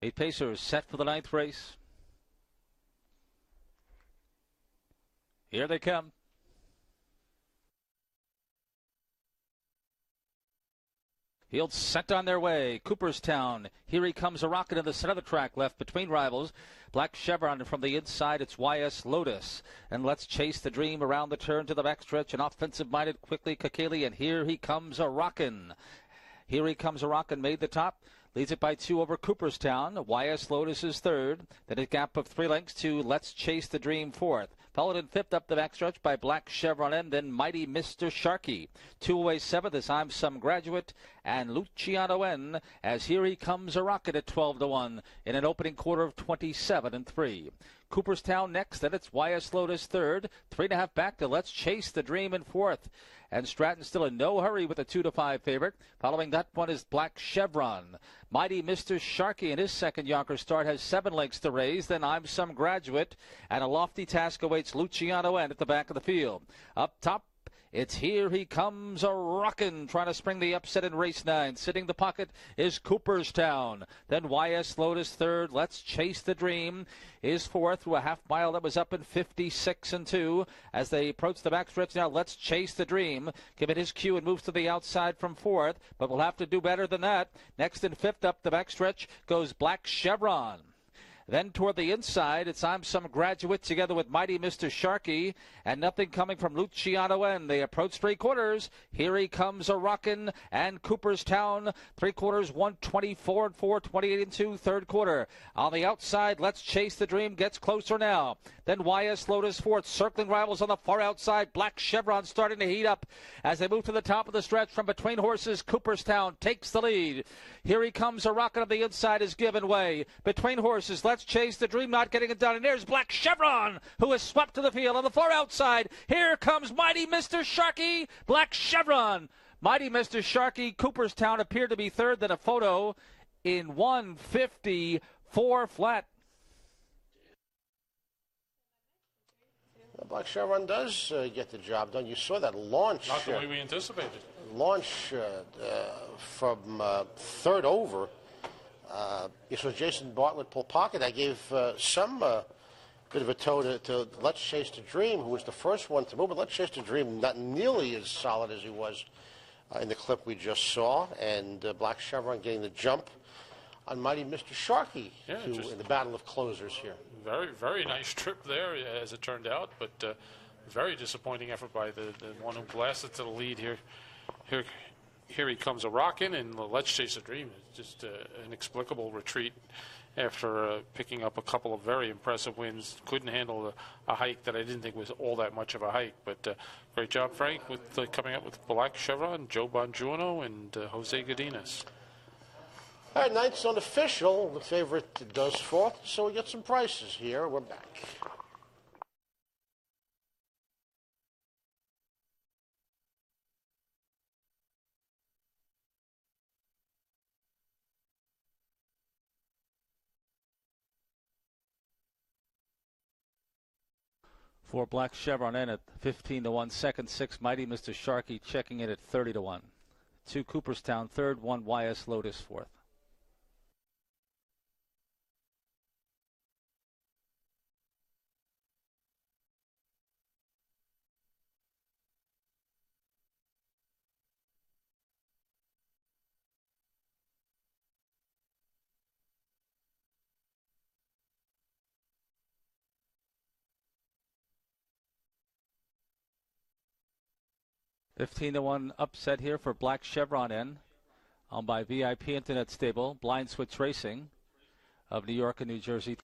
8 pacers set for the 9th race. Here they come. Field sent on their way. Cooperstown. Here he comes a rocket in the center of the track, left between rivals. Black Chevron from the inside. It's YS Lotus. And Let's Chase the Dream around the turn to the backstretch. An offensive-minded, quickly Kakeli. And here he comes a rockin'. Here he comes a rockin'. Made the top. Leads it by 2 over Cooperstown. YS Lotus is third. Then a gap of 3 lengths to Let's Chase the Dream fourth. Followed in fifth up the backstretch by Black Chevron N, then Mighty Mr. Sharkey. 2 away seventh is I'm Some Graduate and Luciano N, as here he comes a rocket at 12-1 in an opening quarter of 27-3. Cooperstown next, then it's YS Lotus third. 3.5 back to Let's Chase the Dream in fourth. And Stratton still in no hurry with a 2-5 favorite. Following that one is Black Chevron. Mighty Mr. Sharkey in his second Yonkers start has 7 lengths to raise. Then I'm Some Graduate. And a lofty task awaits Luciano N at the back of the field. Up top, it's Here He Comes a Rockin', trying to spring the upset in race 9. Sitting the pocket is Cooperstown. Then YS Lotus third. Let's Chase the Dream is fourth through a half mile that was up in 56-2. As they approach the backstretch now, Let's Chase the Dream. Give it his cue and moves to the outside from fourth, but will have to do better than that. Next in fifth up the backstretch goes Black Chevron. Then toward the inside, it's I'm Some Graduate together with Mighty Mr. Sharkey, and nothing coming from Luciano N. They approach 3/4. Here he comes a rockin', and Cooperstown 3/4, 124-4, 28-2, third quarter. On the outside, Let's Chase the Dream gets closer now. Then YS Lotus fourth, circling rivals on the far outside. Black Chevron starting to heat up as they move to the top of the stretch from between horses. Cooperstown takes the lead. Here he comes a rocket on the inside is given way. Between horses, Let's Chase the Dream not getting it done. And there's Black Chevron, who is swept to the field on the far outside. Here comes Mighty Mr. Sharkey. Black Chevron. Mighty Mr. Sharkey. Cooperstown appeared to be third. Then a photo in 154 flat. Black Chevron does get the job done. You saw that launch. Not the way we anticipated. Launch from third over. You saw Jason Bartlett pull pocket. I gave some bit of a toe to Let's Chase the Dream, who was the first one to move. But Let's Chase the Dream not nearly as solid as he was in the clip we just saw. And Black Chevron getting the jump on Mighty Mr. Sharkey in the battle of closers here. Very, very nice trip there, as it turned out, but very disappointing effort by the one who blasted to the lead here. Here he comes a rockin', and Let's Chase a Dream. It's just an inexplicable retreat after picking up a couple of very impressive wins. Couldn't handle a hike that I didn't think was all that much of a hike, but great job, Frank, with coming up with Black Chevron, Joe Bongiorno, and Jose Godinez. All right, ninth's unofficial. The favorite does fourth, so we get some prices here. We're back. For Black Chevron N at 15-1, second, 6 Mighty Mr. Sharkey checking in at 30-1. 2 Cooperstown third, 1 YS Lotus fourth. $15-1 upset here for Black Chevron N, owned by VIP Internet Stable, Blind Switch Racing of New York and New Jersey.